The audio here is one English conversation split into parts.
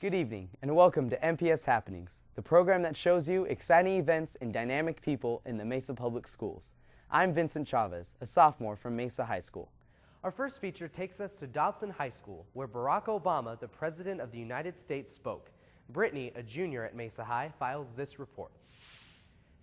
Good evening, and welcome to MPS Happenings, the program that shows you exciting events and dynamic people in the Mesa Public Schools. I'm Vincent Chavez, a sophomore from Mesa High School. Our first feature takes us to Dobson High School, where Barack Obama, the President of the United States, spoke. Brittany, a junior at Mesa High, files this report.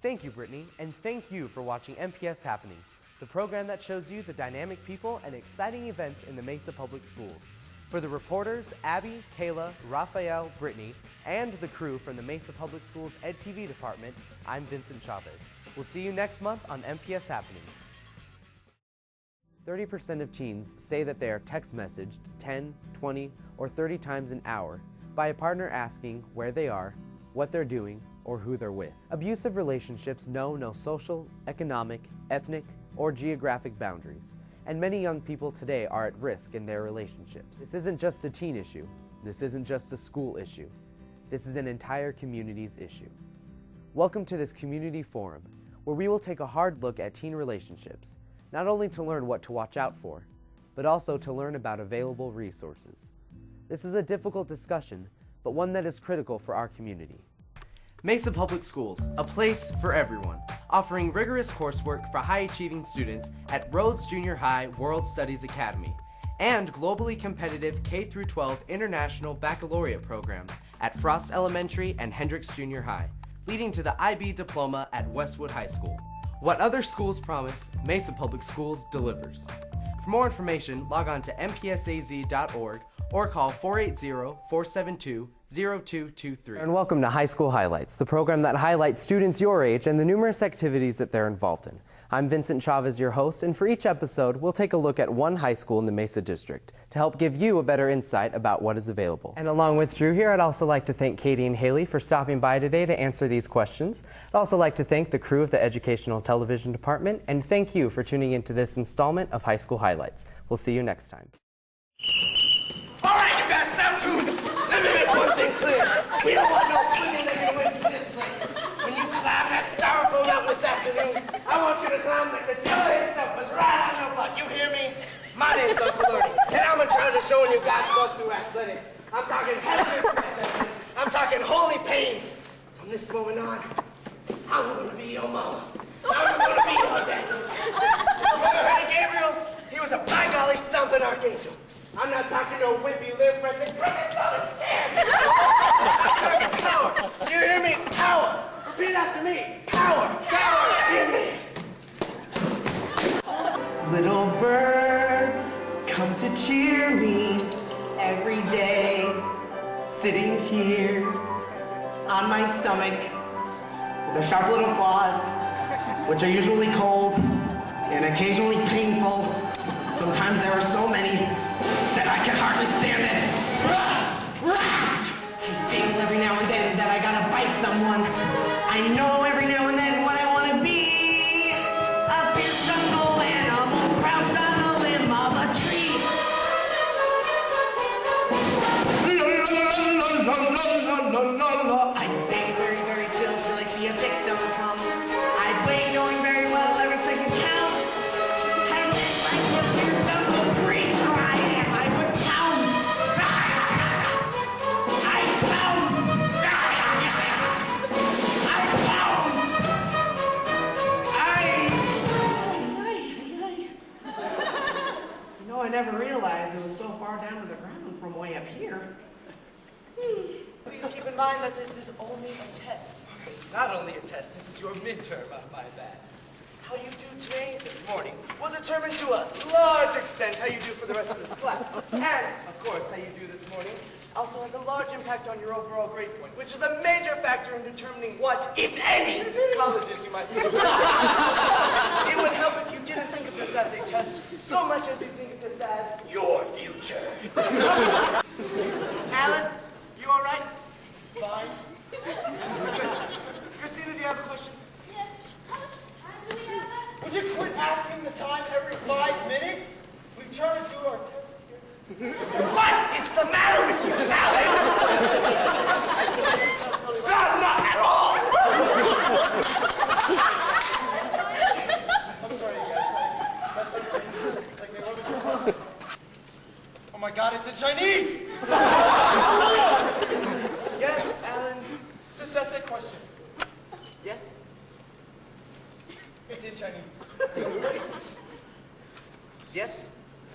Thank you, Brittany, and thank you for watching MPS Happenings, the program that shows you the dynamic people and exciting events in the Mesa Public Schools. For the reporters, Abby, Kayla, Raphael, Brittany, and the crew from the Mesa Public Schools Ed TV department, I'm Vincent Chavez. We'll see you next month on MPS Happenings. 30% of teens say that they are text messaged 10, 20, or 30 times an hour by a partner asking where they are, what they're doing, or who they're with. Abusive relationships know no social, economic, ethnic, or geographic boundaries, and many young people today are at risk in their relationships. This isn't just a teen issue. This isn't just a school issue. This is an entire community's issue. Welcome to this community forum, where we will take a hard look at teen relationships, not only to learn what to watch out for, but also to learn about available resources. This is a difficult discussion, but one that is critical for our community. Mesa Public Schools, a place for everyone, offering rigorous coursework for high-achieving students at Rhodes Junior High World Studies Academy, and globally competitive K-12 international baccalaureate programs at Frost Elementary and Hendricks Junior High, leading to the IB diploma at Westwood High School. What other schools promise, Mesa Public Schools delivers. For more information, log on to mpsaz.org or call 480-472-0223. And welcome to High School Highlights, the program that highlights students your age and the numerous activities that they're involved in. I'm Vincent Chavez, your host, and for each episode, we'll take a look at one high school in the Mesa District to help give you a better insight about what is available. And along with Drew here, I'd also like to thank Katie and Haley for stopping by today to answer these questions. I'd also like to thank the crew of the Educational Television Department, and thank you for tuning into this installment of High School Highlights. We'll see you next time. All right, you guys, stop too. Let me make one thing clear. We don't want no swinging leg wins in this place. When you climb that styrofoam mountain this afternoon, I want you to climb like the devil himself was right on your butt. You hear me? My name's Uncle Ernie, and I'm in charge of showing you God's love through athletics. I'm talking heavenly passion. I'm talking holy pain. From this moment on, I'm going to be your mama. I'm going to be your daddy. You ever heard of Gabriel? He was a by golly stomping archangel. I'm not talking no wimpy live pressing, stand. I'm talking power. Do you hear me? Power. Repeat after me. Power. Power. Give me. Little birds come to cheer me every day. Sitting here on my stomach with their sharp little claws, which are usually cold and occasionally painful. Sometimes there are so many that I can hardly stand it. It feels every now and then that I gotta bite someone. I know every now and then what I want to be. A fierce jungle animal crouched on a limb of a tree. I'd stay very, very still till I see a victim come. I'd wait knowing very well every second counts. And then like the fierce jungle creature I am, I would pound. I'd pound. I'd pound. You know, I never realized it was so far down to the ground from way up here. Please keep in mind that this is only a test. It's not only a test, this is your midterm, I might add. How you do today, this morning, will determine to a large extent how you do for the rest of this class. And, of course, how you do this morning also has a large impact on your overall grade point, which is a major factor in determining what, if any, colleges you might be able to. It would help if you didn't think of this as a test so much as you think of this as your future. Alan, you all right? Fine. Good. Christina, do you have a question? Yes. How much time do we have? Would you quit asking the time every 5 minutes? We try to do our test here. What is the matter with you, Alan? Not at all. I'm sorry, you guys. That's like what was your question? Oh my God, it's in Chinese! this essay question? Yes? It's in Chinese. Yes?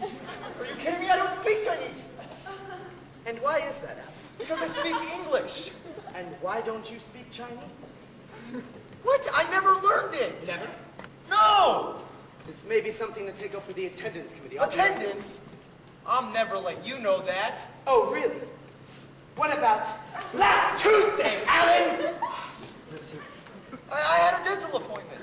Are you kidding me? I don't speak Chinese. And why is that, Alan? Because I speak English. And why don't you speak Chinese? What? I never learned it. Never? No! This may be something to take up with the attendance committee. Attendance? I'm never late. You know that. Oh, really? What about last Tuesday, Alan? I had a dental appointment.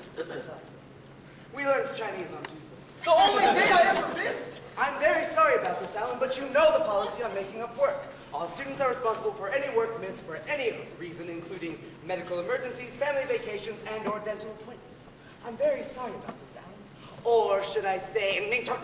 We learned Chinese on Tuesday. The only day I ever missed. I'm very sorry about this, Alan, but you know the policy on making up work. All students are responsible for any work missed for any reason, including medical emergencies, family vacations, and/or dental appointments. I'm very sorry about this, Alan. Or should I say, Mr.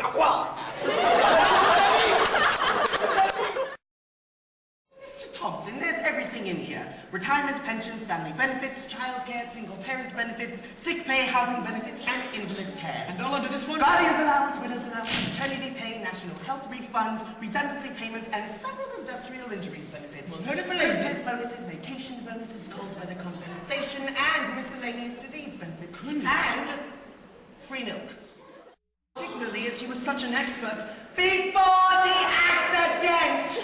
Thompson, there's everything in here. Retirement pensions, family benefits, childcare, single-parent benefits, sick pay, housing benefits, and invalid care. And all under this one? Guardian's allowance, widow's allowance, maternity pay, national health refunds, redundancy payments, and several industrial injuries benefits. Christmas bonuses, vacation bonuses, cold weather compensation, and miscellaneous disease benefits. And free milk. Particularly as he was such an expert before the accident!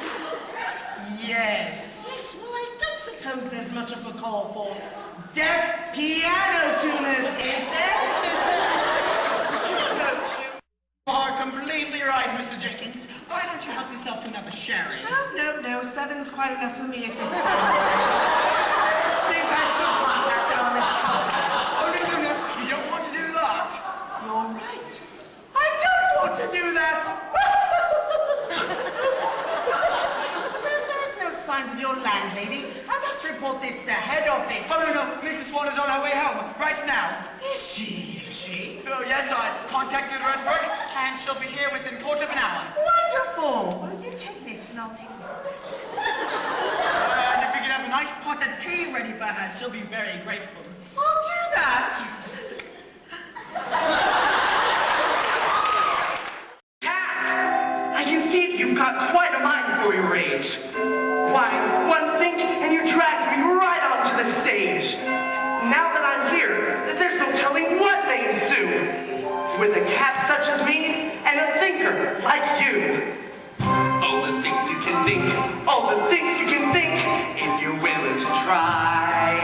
Yes, well, I don't suppose there's much of a call for deaf piano tuners, is there? You are completely right, Mr. Jenkins. Why don't you help yourself to another sherry? No, seven's quite enough for me at this time. Think I should contact our Miss Cullen. Oh, no. You don't want to do that. You're right. I don't want to do that. There's no signs of your landlady. I must report this to head office. Oh, no. Mrs. Swan is on her way home right now. Is she? Oh, yes, I contacted her at work, and she'll be here within a quarter of an hour. Wonderful. Well, you take this and I'll take this. And if you could have a nice pot of tea ready for her, she'll be very grateful. I'll do that. Cat! I can see you've got quite a mind for your age. Why, one think and you dragged me right onto the stage. Now that I'm here, there's no telling what may ensue. With a cat such as me and a thinker like you. All the things you can think, all the things you can think, if you're willing to try.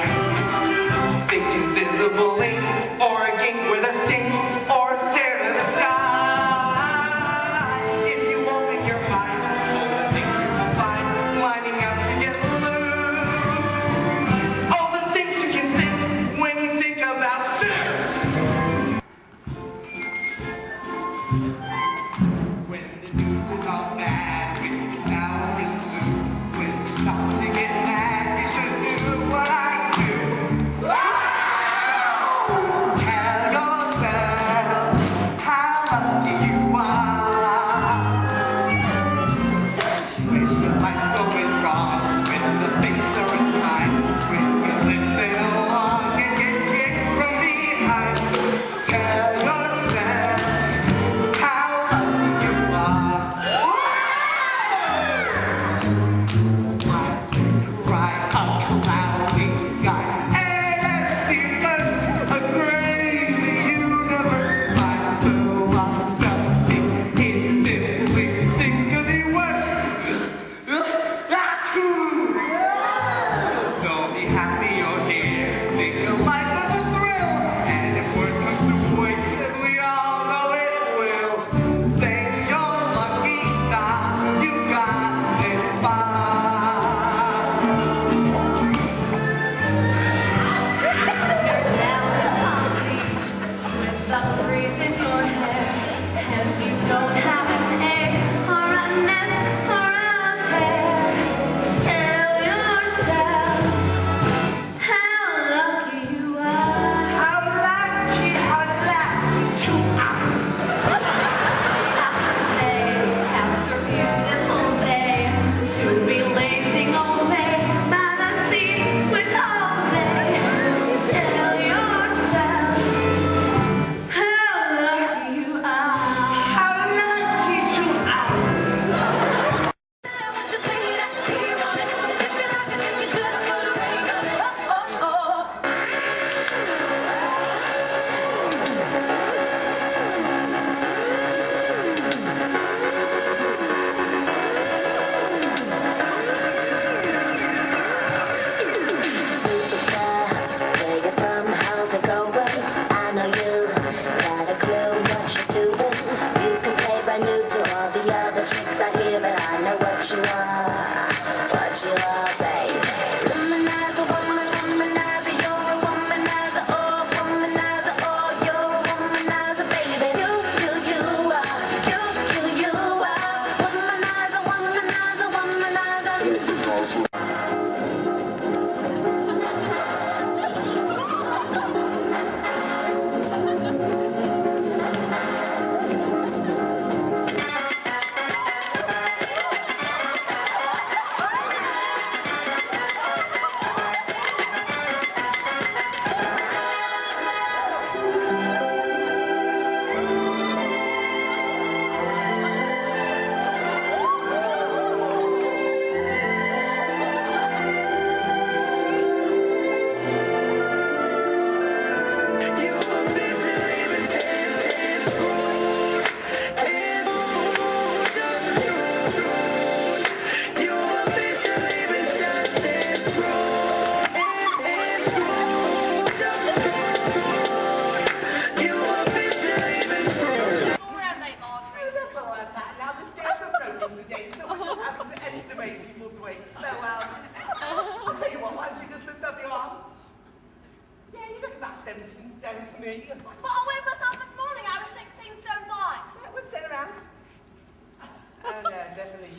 Think invisibly, or a gink with a sting, or stare at the sky. If you open your mind, all the things you will find, lining up to get loose. All the things you can think when you think about sex. When the news is all bad, when it's out in the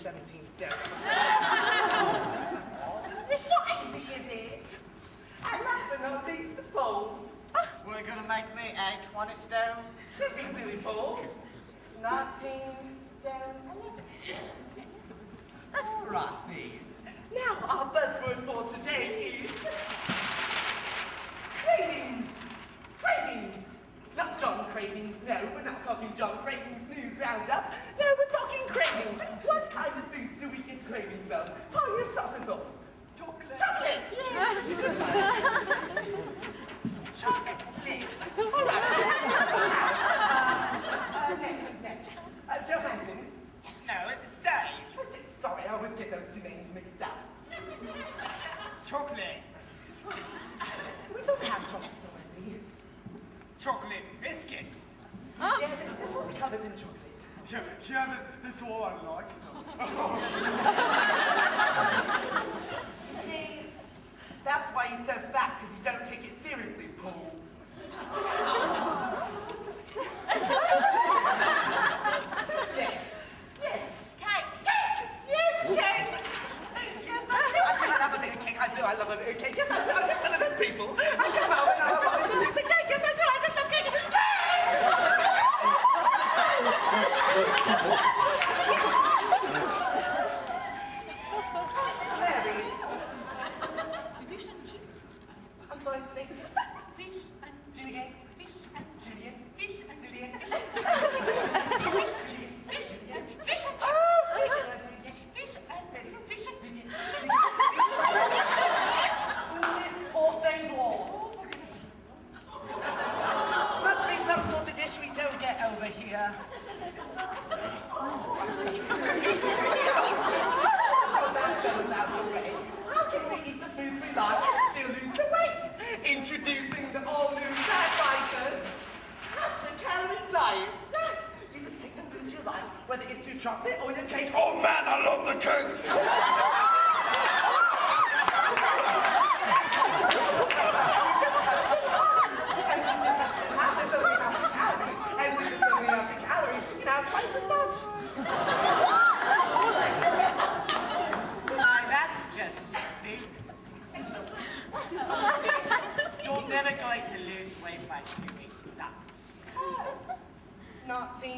17 stone. It's not easy, is it? And last but not least, the pole. We're gonna make me a 20 stone. Don't be silly, Paul. 19 stone. All righty. Now, our buzzword for today is cravings. Cravings. Not John Cravings, no, we're not talking John Cravings News Roundup. No, we're talking cravings. What kind of foods do we get cravings of? Tanya, start us off. Chocolate. Chocolate, yes. Chocolate. All right. Next. Johansson. No, it's Dave. Sorry, I always get those two names mixed up. Chocolate. We just have chocolates already. Chocolate biscuits. Yeah, this one's covered in chocolate. Yeah, that's all I like, so. See, that's why you're so fat, because you don't take it seriously, Paul. Yes. Cake. Yes, cake. Yes, I do. I love a bit of cake. I love a bit of cake. Yes, I do. I'm just one of those people. I come out and I love a piece of cake. Yes, I do. I just love cake. Mary. Fish and chips. I'm sorry, say fish and Juliet. Fish and Juliet. Fish and Juliet. Fish and Fish and fish and oh, fish and fish and fish and or favor. Must be some sort of dish we don't get over here. How can we eat the foods we like and still lose the weight? Introducing the all-new Fat Fighters. The calorie diet. You just take the foods you like, whether it's your chocolate or your cake. Oh man, I love the cake! Twice as much. Why, that's just big. You're never going to lose weight by doing that. Not 12.